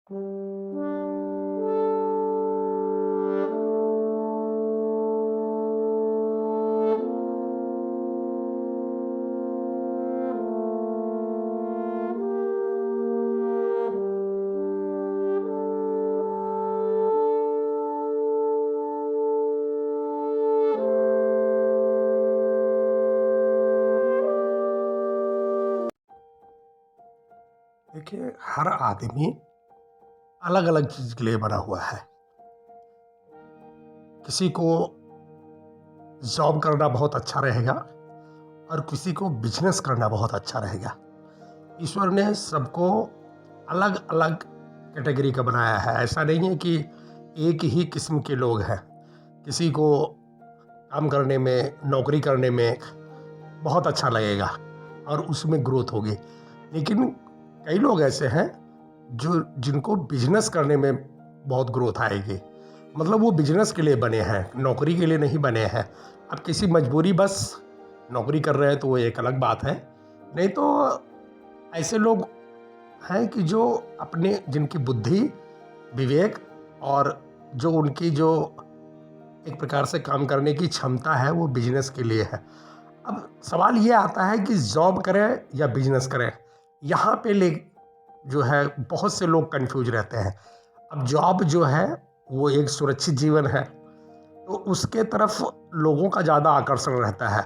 देखिए, हर आदमी अलग अलग चीज के लिए बना हुआ है। किसी को जॉब करना बहुत अच्छा रहेगा और किसी को बिजनेस करना बहुत अच्छा रहेगा। ईश्वर ने सबको अलग अलग कैटेगरी का बनाया है। ऐसा नहीं है कि एक ही किस्म के लोग हैं। किसी को काम करने में, नौकरी करने में बहुत अच्छा लगेगा और उसमें ग्रोथ होगी, लेकिन कई लोग ऐसे हैं जिनको बिजनेस करने में बहुत ग्रोथ आएगी। मतलब वो बिजनेस के लिए बने हैं, नौकरी के लिए नहीं बने हैं। अब किसी मजबूरी बस नौकरी कर रहे हैं तो वो एक अलग बात है, नहीं तो ऐसे लोग हैं कि जो अपने, जिनकी बुद्धि, विवेक और जो उनकी जो एक प्रकार से काम करने की क्षमता है वो बिजनेस के लिए है। अब सवाल ये आता है कि जॉब करें या बिजनेस करें। यहाँ पे जो है बहुत से लोग कंफ्यूज रहते हैं। अब जॉब जो है वो एक सुरक्षित जीवन है, तो उसके तरफ लोगों का ज़्यादा आकर्षण रहता है।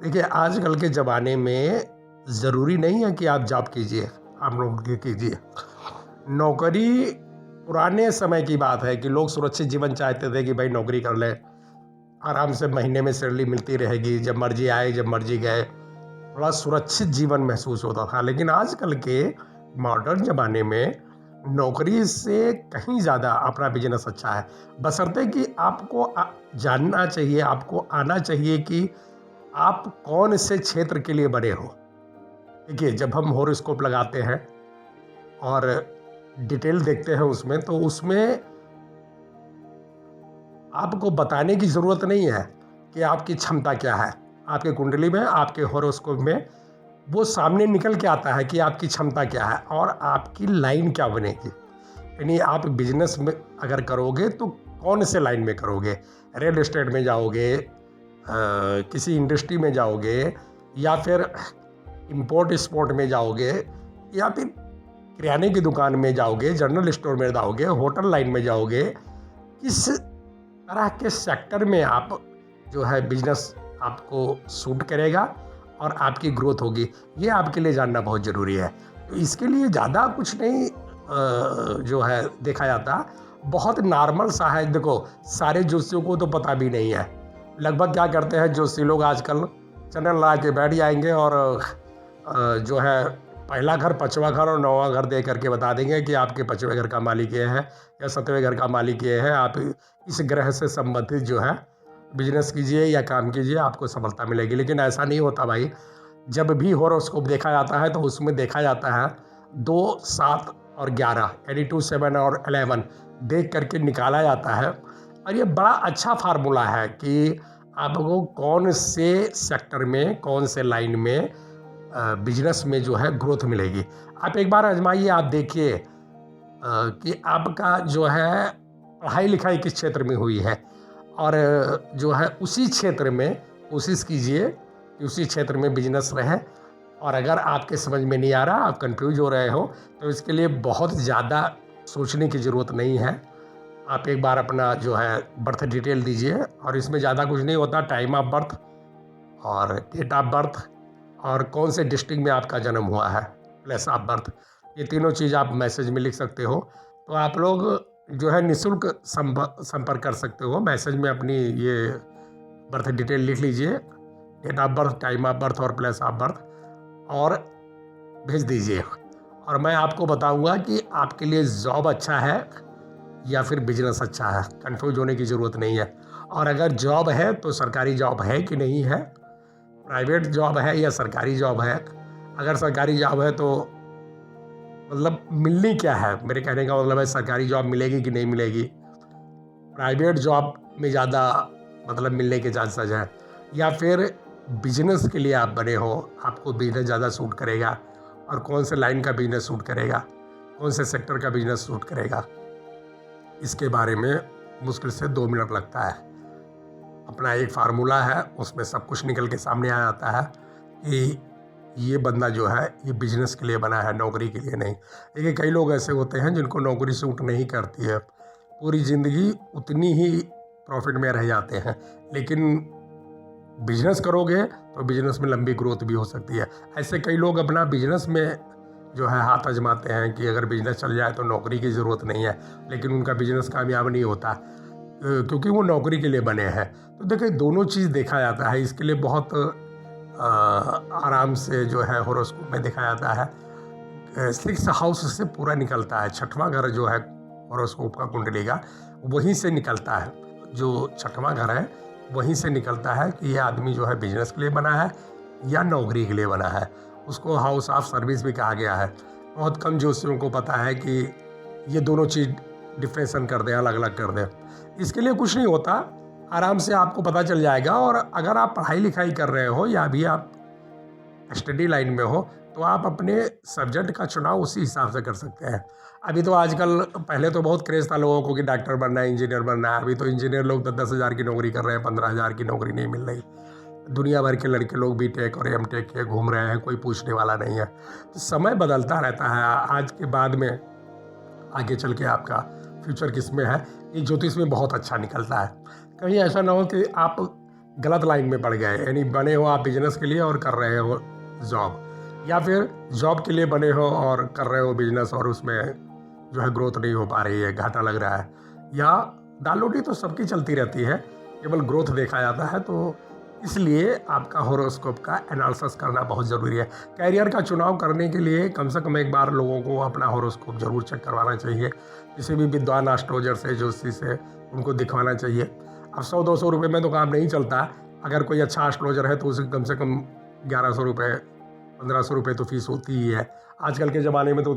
देखिए, आजकल के ज़माने में ज़रूरी नहीं है कि आप जॉब कीजिए, आप नौकरी कीजिए। नौकरी पुराने समय की बात है कि लोग सुरक्षित जीवन चाहते थे कि भाई नौकरी कर ले, आराम से महीने में सैलरी मिलती रहेगी, जब मर्जी आए जब मर्जी गए, थोड़ा सुरक्षित जीवन महसूस होता था। लेकिन आजकल के मॉडर्न ज़माने में नौकरी से कहीं ज़्यादा अपना बिजनेस अच्छा है, बशर्ते कि आपको जानना चाहिए, आपको आना चाहिए कि आप कौन से क्षेत्र के लिए बने हो। देखिए, जब हम हॉरोस्कोप लगाते हैं और डिटेल देखते हैं उसमें, तो उसमें आपको बताने की ज़रूरत नहीं है कि आपकी क्षमता क्या है। आपके कुंडली में, आपके हॉरोस्कोप में वो सामने निकल के आता है कि आपकी क्षमता क्या है और आपकी लाइन क्या बनेगी। यानी आप बिजनेस में अगर करोगे तो कौन से लाइन में करोगे, रियल एस्टेट में जाओगे, किसी इंडस्ट्री में जाओगे, या फिर इंपोर्ट एक्सपोर्ट में जाओगे, या फिर किराने की दुकान में जाओगे, जनरल स्टोर में जाओगे, होटल लाइन में जाओगे। किस तरह के सेक्टर में आप जो है बिजनेस आपको सूट करेगा और आपकी ग्रोथ होगी, ये आपके लिए जानना बहुत ज़रूरी है। तो इसके लिए ज़्यादा कुछ नहीं जो है देखा जाता, बहुत नॉर्मल सा है। देखो, सारे ज्योतिषियों को तो पता भी नहीं है। लगभग क्या करते हैं ज्योतिषी लोग आजकल, चैनल ला के बैठ जाएंगे और जो है पहला घर, पांचवा घर और नौवां घर दे करके बता देंगे कि आपके पांचवें घर का मालिक ये है या सातवें घर का मालिक ये है, आप इस ग्रह से संबंधित जो है बिजनेस कीजिए या काम कीजिए, आपको सफलता मिलेगी। लेकिन ऐसा नहीं होता भाई। जब भी हॉरोस्कोप देखा जाता है तो उसमें देखा जाता है 2, 7 और 11, यानी 2, 7 और 11 देख करके निकाला जाता है। और ये बड़ा अच्छा फार्मूला है कि आपको कौन से सेक्टर में, कौन से लाइन में बिजनेस में जो है ग्रोथ मिलेगी। आप एक बार आजमाइए, आप देखिए कि आपका जो है पढ़ाई लिखाई किस क्षेत्र में हुई है, और जो है उसी क्षेत्र में कोशिश कीजिए कि उसी क्षेत्र में बिजनेस रहे। और अगर आपके समझ में नहीं आ रहा, आप कंफ्यूज हो रहे हो, तो इसके लिए बहुत ज़्यादा सोचने की ज़रूरत नहीं है। आप एक बार अपना जो है बर्थ डिटेल दीजिए, और इसमें ज़्यादा कुछ नहीं होता। टाइम ऑफ बर्थ और डेट ऑफ बर्थ और कौन से डिस्ट्रिक्ट में आपका जन्म हुआ है, प्लेस ऑफ बर्थ, ये तीनों चीज़ आप मैसेज में लिख सकते हो। तो आप लोग जो है निःशुल्क संपर्क कर सकते हो। मैसेज में अपनी ये बर्थ डिटेल लिख लीजिए, date of birth, time of birth और प्लेस ऑफ बर्थ, और भेज दीजिए। और मैं आपको बताऊंगा कि आपके लिए जॉब अच्छा है या फिर बिजनेस अच्छा है। कंफ्यूज होने की ज़रूरत नहीं है। और अगर जॉब है तो सरकारी जॉब है कि नहीं है, प्राइवेट जॉब है या सरकारी जॉब है। अगर सरकारी जॉब है तो मतलब मिलनी क्या है, मेरे कहने का मतलब है सरकारी जॉब मिलेगी कि नहीं मिलेगी। प्राइवेट जॉब में ज़्यादा मतलब मिलने के चांसेस हैं। या फिर बिजनेस के लिए आप बने हो, आपको बिजनेस ज़्यादा सूट करेगा और कौन से लाइन का बिजनेस सूट करेगा, कौन से सेक्टर का बिजनेस सूट करेगा, इसके बारे में मुश्किल से 2 मिनट लगता है। अपना एक फार्मूला है, उसमें सब कुछ निकल के सामने आ जाता है कि ये बंदा जो है ये बिजनेस के लिए बना है, नौकरी के लिए नहीं। देखिए कई लोग ऐसे होते हैं जिनको नौकरी सूट नहीं करती है, पूरी ज़िंदगी उतनी ही प्रॉफिट में रह जाते हैं, लेकिन बिजनेस करोगे तो बिजनेस में लंबी ग्रोथ भी हो सकती है। ऐसे कई लोग अपना बिजनेस में जो है हाथ आजमाते हैं कि अगर बिजनेस चल जाए तो नौकरी की ज़रूरत नहीं है, लेकिन उनका बिजनेस कामयाब नहीं होता क्योंकि वो नौकरी के लिए बने हैं। तो देखिए दोनों चीज़ देखा जाता है, इसके लिए बहुत आराम से जो है होरोस्कोप में देखा जाता है। 6th हाउस से पूरा निकलता है, 6वां घर जो है होरोस्कोप का कुंडली का वहीं से निकलता है। जो 6वां घर है वहीं से निकलता है कि ये आदमी जो है बिजनेस के लिए बना है या नौकरी के लिए बना है। उसको हाउस ऑफ सर्विस भी कहा गया है। बहुत कम ज्योतिषियों को पता है कि ये दोनों चीज़ डिफ्रेंसन कर दें, अलग अलग कर दें। इसके लिए कुछ नहीं होता, आराम से आपको पता चल जाएगा। और अगर आप पढ़ाई लिखाई कर रहे हो या अभी आप स्टडी लाइन में हो तो आप अपने सब्जेक्ट का चुनाव उसी हिसाब से कर सकते हैं। अभी तो आजकल, पहले तो बहुत क्रेज़ था लोगों को कि डॉक्टर बनना है, इंजीनियर बनना है। अभी तो इंजीनियर लोग 10-10 हज़ार की नौकरी कर रहे हैं, 15 हज़ार की नौकरी नहीं मिल रही। दुनिया भर के लड़के लोग बीटेक और एमटेक के घूम रहे हैं, कोई पूछने वाला नहीं है। तो समय बदलता रहता है। आज के बाद में आगे चल के आपका फ्यूचर किस में है, ये ज्योतिष में बहुत अच्छा निकलता है। कहीं ऐसा ना हो कि आप गलत लाइन में पड़ गए, यानी बने हो आप बिजनेस के लिए और कर रहे हो जॉब, या फिर जॉब के लिए बने हो और कर रहे हो बिजनेस और उसमें जो है ग्रोथ नहीं हो पा रही है, घाटा लग रहा है। या दाल रोटी तो सबकी चलती रहती है, केवल ग्रोथ देखा जाता है। तो इसलिए आपका होरोस्कोप का एनालिसिस करना बहुत ज़रूरी है। कैरियर का चुनाव करने के लिए कम से कम एक बार लोगों को अपना होरोस्कोप ज़रूर चेक करवाना चाहिए। किसी भी विद्वान एस्ट्रोलॉजर से, ज्योतिषी से उनको दिखवाना चाहिए। अब 100-200 रुपये में तो काम नहीं चलता। अगर कोई अच्छा एस्ट्रोलॉजर है तो उसे कम से कम 1100 रुपये, 1500 रुपये तो फीस होती ही है। आजकल के ज़माने में तो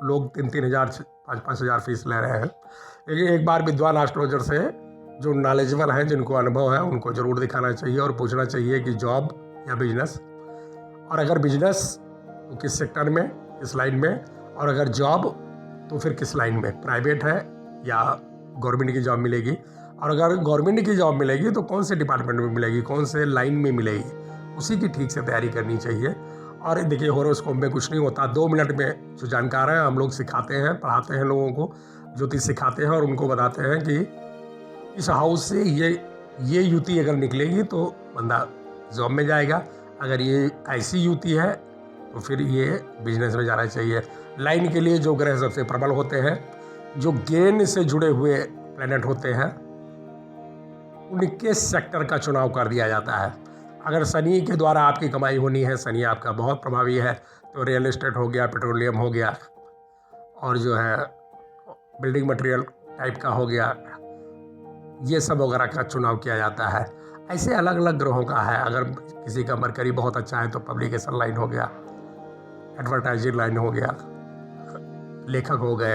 लोग 3-3 हज़ार, 5-5 हज़ार फीस ले रहे हैं। लेकिन एक बार विद्वान एस्ट्रोलॉजर से, जो नॉलेजेबल हैं, जिनको अनुभव है, उनको ज़रूर दिखाना चाहिए और पूछना चाहिए कि जॉब या बिजनेस, और अगर बिजनेस तो किस सेक्टर में, किस लाइन में, और अगर जॉब तो फिर किस लाइन में, प्राइवेट है या गवर्नमेंट की जॉब मिलेगी, और अगर गवर्नमेंट की जॉब मिलेगी तो कौन से डिपार्टमेंट में मिलेगी, कौन से लाइन में मिलेगी, उसी की ठीक से तैयारी करनी चाहिए। और देखिए होरोस्कोप में कुछ नहीं होता, 2 मिनट में जो जानकार हैं हम लोग सिखाते हैं, पढ़ाते हैं लोगों को, ज्योतिष सिखाते हैं और उनको बताते हैं कि इस हाउस से ये युति अगर निकलेगी तो बंदा जॉब में जाएगा, अगर ये ऐसी युति है तो फिर ये बिजनेस में जाना चाहिए। लाइन के लिए जो ग्रह सबसे प्रबल होते हैं, जो गेन से जुड़े हुए प्लैनेट होते हैं, उनके सेक्टर का चुनाव कर दिया जाता है। अगर शनि के द्वारा आपकी कमाई होनी है, शनि आपका बहुत प्रभावी है, तो रियल एस्टेट हो गया, पेट्रोलियम हो गया, और जो है बिल्डिंग मटेरियल टाइप का हो गया, ये सब वगैरह का चुनाव किया जाता है। ऐसे अलग अलग ग्रहों का है। अगर किसी का मरकरी बहुत अच्छा है तो पब्लिकेशन लाइन हो गया, एडवर्टाइजिंग लाइन हो गया, लेखक हो गए,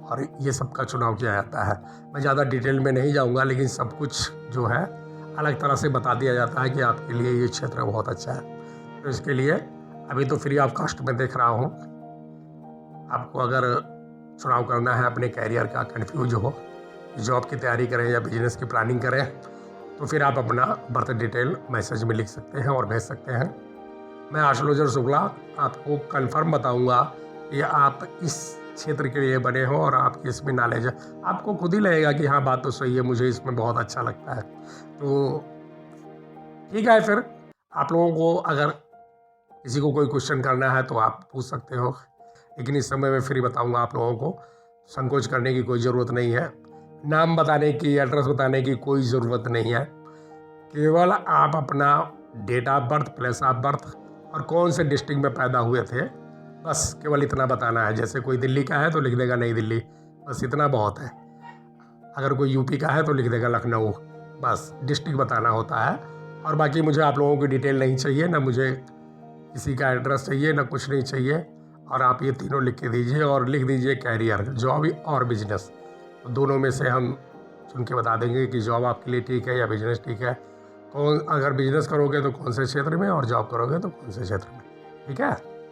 और ये सब का चुनाव किया जाता है। मैं ज़्यादा डिटेल में नहीं जाऊंगा, लेकिन सब कुछ जो है अलग तरह से बता दिया जाता है कि आपके लिए ये क्षेत्र बहुत अच्छा है। तो इसके लिए अभी तो फ्री ऑफ कॉस्ट में देख रहा हूँ। आपको अगर चुनाव करना है अपने कैरियर का, कन्फ्यूज हो, जॉब की तैयारी करें या बिजनेस की प्लानिंग करें, तो फिर आप अपना बर्थ डिटेल मैसेज में लिख सकते हैं और भेज सकते हैं। मैं एस्ट्रोलॉजर शुक्ला आपको कंफर्म बताऊंगा कि आप इस क्षेत्र के लिए बने हो और आपकी इसमें नॉलेज है। आपको खुद ही लगेगा कि हाँ बात तो सही है, मुझे इसमें बहुत अच्छा लगता है। तो ठीक है, फिर आप लोगों को अगर किसी को कोई क्वेश्चन करना है तो आप पूछ सकते हो, लेकिन इस समय मैं फ्री बताऊंगा आप लोगों को। संकोच करने की कोई ज़रूरत नहीं है, नाम बताने की, एड्रेस बताने की कोई ज़रूरत नहीं है। केवल आप अपना date of birth, place of birth और कौन से डिस्ट्रिक्ट में पैदा हुए थे, बस केवल इतना बताना है। जैसे कोई दिल्ली का है तो लिख देगा नई दिल्ली, बस इतना बहुत है। अगर कोई यूपी का है तो लिख देगा लखनऊ, बस डिस्ट्रिक्ट बताना होता है। और बाकी मुझे आप लोगों की डिटेल नहीं चाहिए, ना मुझे किसी का एड्रेस चाहिए, ना कुछ नहीं चाहिए। और आप ये तीनों लिख के दीजिए और लिख दीजिए कैरियर, जॉब और बिजनेस, तो दोनों में से हम सुन के बता देंगे कि जॉब आपके लिए ठीक है या बिजनेस ठीक है। कौन, अगर बिजनेस करोगे तो कौन से क्षेत्र में, और जॉब करोगे तो कौन से क्षेत्र में। ठीक है।